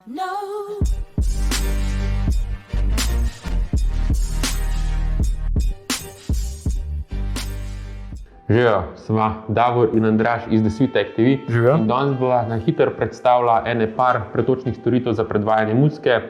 No. Živijo, sva Davor in Andraž iz The Sweet Tech TV. Živijo. In danes bova na hitro predstavila ene par pretočnih storitev za predvajanje muzike.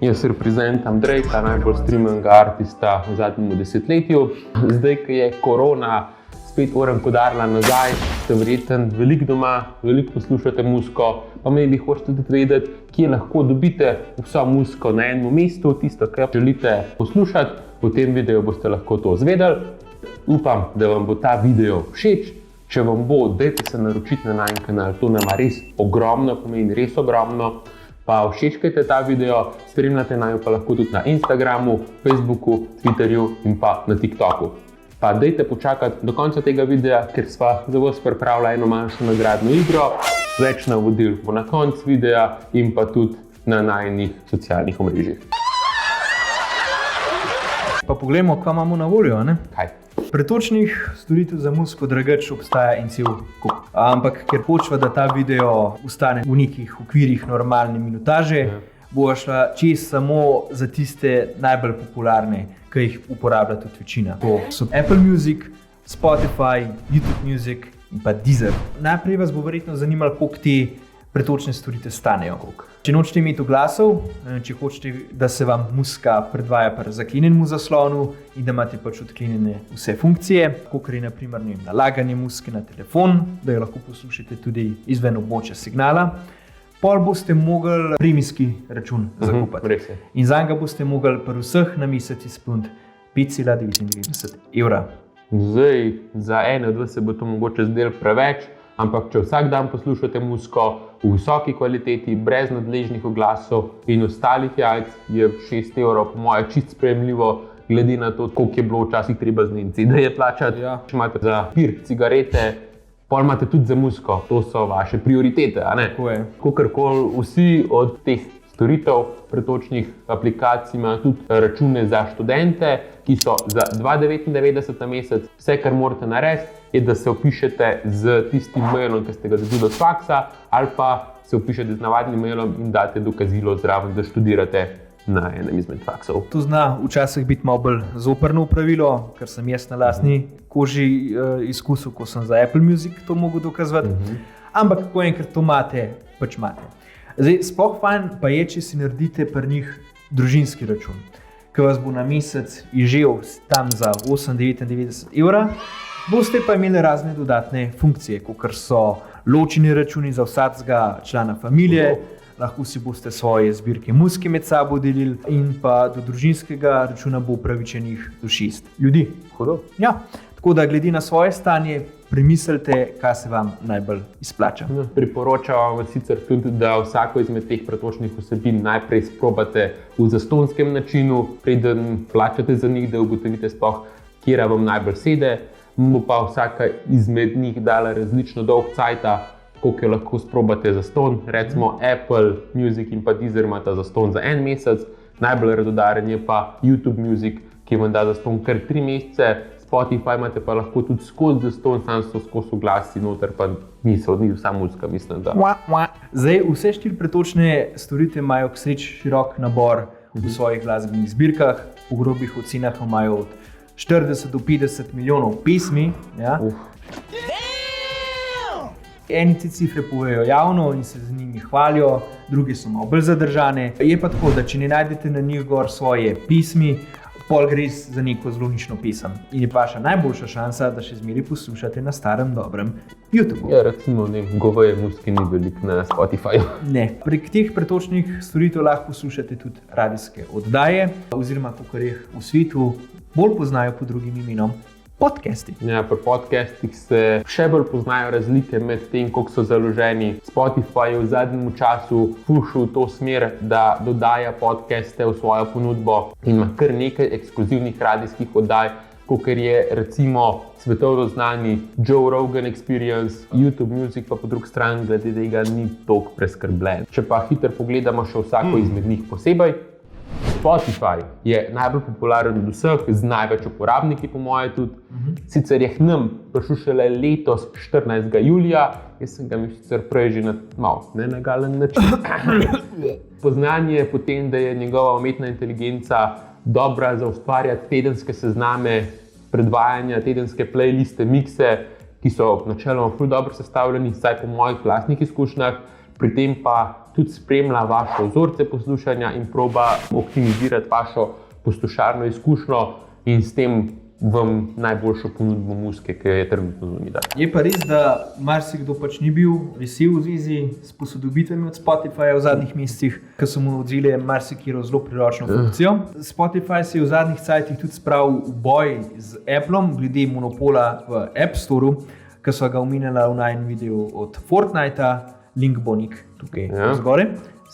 Jaz reprezentam Drake, najbolj streaminga artista v zadnjem desetletju. Zdaj, ko je korona spet udarila nazaj, ste verjetno veliko doma, veliko poslušate muziko, pa maybe hočete tudi vedeti, kje lahko dobite vso muziko na enem mestu, tisto, kar želite poslušati. V tem videu boste lahko to izvedeli. Upam, da vam bo ta video všeč. Če vam bo, dajte se naročiti na najin kanal, to nama res ogromno pomeni, res ogromno. Pa všečkajte ta video, spremljate naju pa lahko tudi na Instagramu, Facebooku, Twitterju in pa na TikToku. Pa dajte počakati do konca tega videa, ker sva za vas pripravila eno manjšo nagradno igro. Več navodil bo na koncu videa in pa tudi na najinih socialnih omrežjih. Pa poglejmo, kaj imamo na voljo, ne? Kaj? Pretočnih storitev za muziko drugače obstaja en cel kup. Ampak ker hočeva, da ta video ostane v nekih okvirih normalne minutaže, bova šla čez samo za tiste najbolj popularne, ki jih uporablja tudi večina. To so Apple Music, Spotify, YouTube Music in pa Deezer. Najprej vas bo verjetno zanimalo, koliko te pretočne storitve stanejo. Če nočete imeti oglasov, če hočete, da se vam muzika predvaja pri zaklenjenem zaslonu in da imate pač odklenjene vse funkcije, kakor je na primer nalaganje muzike na telefon, da jo lahko poslušate tudi izven območja signala, pol boste mogli premijski račun zakupiti. In zanj ga boste mogli pri vseh na mesec izpolniti 5,99 evra. Zdaj, za ene od vas se bo to mogoče zdelo preveč, ampak če vsak dan poslušate muziko v visoki kvaliteti, brez nadležnih oglasov in ostalih jajc, je 6 evrov po moje čisto sprejemljivo, glede na to, koliko je bilo včasih treba z njim CD-je plačati. Če imate za pir, cigarete, pol imate tudi za muziko, to so vaše prioritete, a ne? Tako je. Kakorkoli vsi od teh storitev pretočnih aplikacij imajo tudi račune za študente, ki so za 2,99 na mesec. Vse, kar morate narediti, je, da se vpišete z tistim mailom, ki ste ga dobili od faksa, ali pa se vpišete z navadnim mailom in date dokazilo zraven, da študirate na enem izmed faksov. To zna včasih biti malo bolj zoprno pravilo, ker sem jaz na lastni koži izkusil, ko sem za Apple Music to mogel dokazovati. Ampak ko enkrat to imate, pač imate. Zdaj, sploh fajn pa je, če si naredite pri njih družinski račun, ki vas bo na mesec izžel tam za 8,99 evra, boste pa imeli razne dodatne funkcije, kakor so ločeni računi za vsakega člana familije, lahko si boste svoje zbirke muzike med sabo delili in pa do družinskega računa bo upravičenih do 6 ljudi. Hudo? Ja, tako da glede na svoje stanje, premislite, kaj se vam najbolj izplača. Priporočam vam sicer tudi, da vsako izmed teh pretočnih vsebin najprej sprobate v zastonskem načinu, preden plačate za njih, da ugotovite sploh, kjera vam najbolj sede. Bo pa vsaka izmed njih dala različno dolg cajta, koliko jo lahko sprobate zastonj. Recimo Apple Music in pa Deezer imata zastonj za en mesec, najbolj radodaren je pa YouTube Music, ki vam da zastonj kar 3 mesece. Spotify imate pa lahko tudi skozi zastonj, sam so skozi oglasi noter, pa ni vsa muzika, mislim, da. Zdaj, vse 4 pretočne storitve imajo k sreči širok nabor v svojih glasbenih zbirkah. Po grobih ocenah imajo od 40 do 50 milijonov pesmi. Ja. Eni te cifre povejo javno in se z njimi hvalijo, drugi so malo bolj zadržane. Je pa tako, da če ne najdete na njih gor svoje pesmi, pol gre za neko zelo nično pesem. In je vaša najboljša šansa, da še zmeraj poslušate na starem dobrem YouTubeu. Ja, recimo, goveje muzike ni veliko na Spotifyju. Ne. Prek teh pretočnih storitev lahko poslušate tudi radijske oddaje, oziroma kakor jih v svetu bolj poznajo pod drugim imenom podcasti. Ja, pri podcastih se še bolj poznajo razlike med tem, koliko so založeni. Spotify je v zadnjem času pušil to smer, da dodaja podcaste v svojo ponudbo in ima kar nekaj ekskluzivnih radijskih oddaj, kakor je recimo svetovno znani Joe Rogan Experience, YouTube Music pa po drugi strani glede tega ni toliko preskrbljen. Če pa hitro pogledamo še vsako izmed njih posebej. Spotify je najbolj popularen od vseh, z največ uporabniki, po mojem tudi. Sicer je k nam prišel šele letos, 14. julija, jaz sem ga sicer prej že na malo nenagalen način. Poznan je po tem, da je njegova umetna inteligenca dobra za ustvarjati tedenske sezname, predvajanja, tedenske playliste, mikse, ki so načeloma ful dobro sestavljeni, vsaj po mojih lastnih izkušnjah, pri tem pa tudi spremlja vaše vzorce poslušanja in proba optimizirati vašo poslušalno izkušnjo in s tem vam najboljšo ponudbo muzike, ki je trenutno nudila. Je pa res, da marsikdo pač ni bil vesel v zvezi s posodobitvami od Spotifyja v zadnjih mesecih, ker so mu odzeli marsikero zelo priročno funkcijo. Spotify se je v zadnjih cajtih tudi spravil v boj z Appleom glede monopola v App Storeu, ki so ga omenjala v najnem videu od Fortnita, link bo nik tukaj zgore,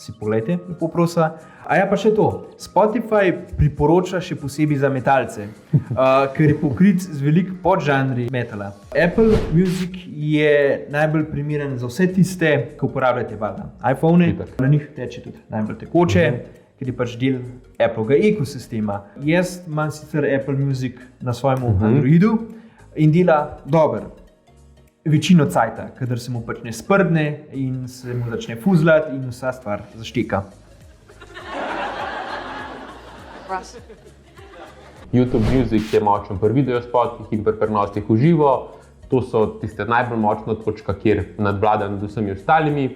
si pogledajte, lepo prosa. A ja pa še to, Spotify priporoča še posebej za metalce, ker je pokrit z veliko podžanri metala. Apple Music je najbolj primeren za vse tiste, ki uporabljate iPhone, na njih teče tudi najbolj tekoče, ker je pač del Applovega ekosistema. Jaz imam sicer Apple Music na svojem Androidu in dela dobro. Večino cajta, kadar se mu pač ne sprdne in se mu začne fuzlati in vsa stvar zašteka. YouTube Music je močen pri videospotih in pri prenosih v živo. To so tiste najbolj močna točka, kjer nadvlada nad vsemi ostalimi.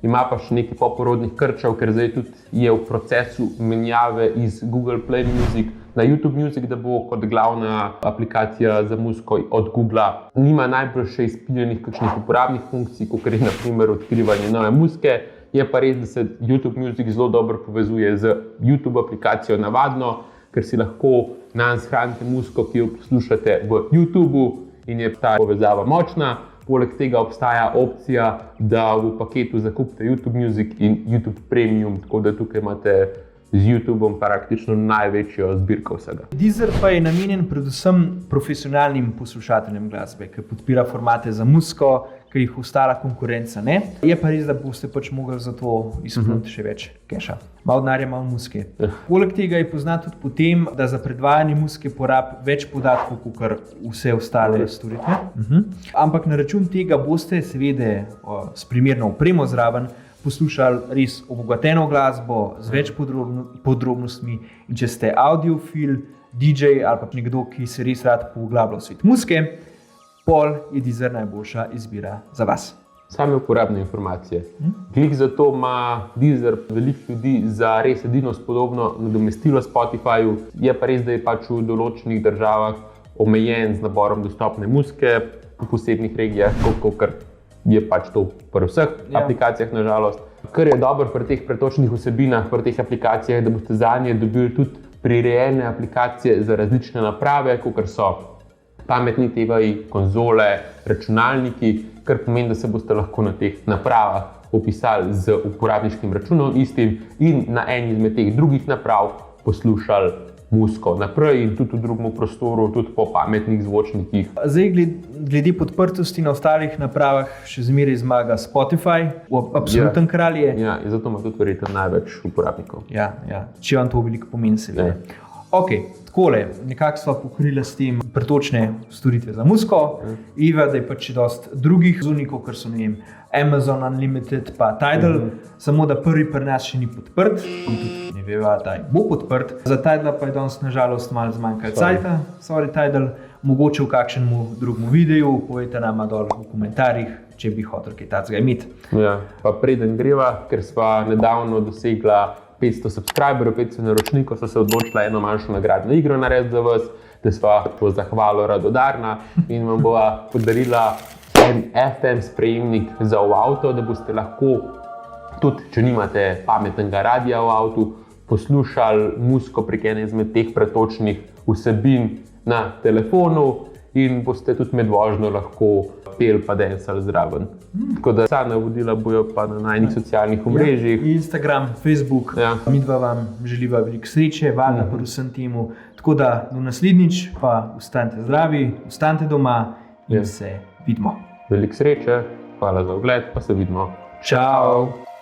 Ima pa še nekaj poporodnih krčev, ker zdaj tudi je v procesu menjave iz Google Play Music na YouTube Music, da bo kot glavna aplikacija za muziko od Googla. Nima najbolj še izpiljenih kakšnih uporabnih funkcij, kot je na primer odkrivanje nove muzike. Je pa res, da se YouTube Music zelo dobro povezuje z YouTube aplikacijo navadno, ker si lahko nanj shranite muziko, ki jo poslušate v YouTubeu in je ta povezava močna. Poleg tega obstaja opcija, da v paketu zakupite YouTube Music in YouTube Premium, tako da tukaj imate z YouTubeom praktično največjo zbirko vsega. Deezer pa je namenjen predvsem profesionalnim poslušateljem glasbe, ki podpira formate za muziko, ki jih ostala konkurenca ne. Je pa res, da boste pač mogli za to izpolniti še več keša. Malo denarja, malo muzike. Poleg tega je poznat tudi po tem, da za predvajanje muzike porab več podatkov, kot vse ostale storitve. Ampak na račun tega boste seveda s primerno opremo zraven poslušali res obogateno glasbo z več podrobnostmi in če ste audiofil, DJ ali pa nekdo, ki se res rad poglablja v svet muzike, pol je Deezer najboljša izbira za vas. Same uporabne informacije. Glih zato ima Deezer veliko ljudi za res edino spodobno nadomestilo Spotifyu. Je pa res, da je pač v določenih državah omejen z naborom dostopne muzike, v posebnih regijah, kot je pač to pri vseh aplikacijah nažalost. Kar je dobro pri teh pretočnih vsebinah, pri teh aplikacijah, da boste zanje dobili tudi prirejene aplikacije za različne naprave, kot so pametni TV-ji, konzole, računalniki, kar pomeni, da se boste lahko na teh napravah opisali z uporabniškim računom istim in na eni izmed teh drugih naprav poslušali muziko naprej in tudi v drugem prostoru, tudi po pametnih zvočnikih. Zdaj, glede podprtosti na ostalih napravah še zmeraj zmaga Spotify, absoluten kralj je. Ja, in zato ima tudi verjetno največ uporabnikov. Ja, če vam to veliko pomeni seveda. Ok, takole, nekako sva pokrila s tem pretočne storitve za muziko. Iva, da je pač dosti drugih zunnikov, kar so, ne vem, Amazon Unlimited pa Tidal, samo da prvi pri nas še ni podprt in tudi ne veva, da bo podprt. Za Tidala pa je danes nažalost malo zmanjkalo cajta, sorry Tidal, mogoče v kakšnemu drugemu videu, povejte nama dol v komentarjih, če bi hotel kaj takega imeti. Ja, pa preden greva, ker sva nedavno dosegla 500 subscriberov, 500 naročnikov, so se odločila eno manjšo nagradno igro narediti za vas, da sva po zahvalo radodarna in vam bova podarila en FM sprejemnik za v avto, da boste lahko tudi, če nimate pametnega radia v avtu, poslušali muziko prek ene izmed teh pretočnih vsebin na telefonu in boste tudi med vožnjo lahko pel pa dancali zraven. Tako da vsa navodila bojo pa na najnih socialnih omrežjih. Instagram, Facebook, midva vam želiva veliko sreče, valjda predvsem temu. Tako da do naslednjič pa ostanite zdravi, ostanite doma in se vidimo. Veliko sreče, hvala za ogled, pa se vidimo. Čau!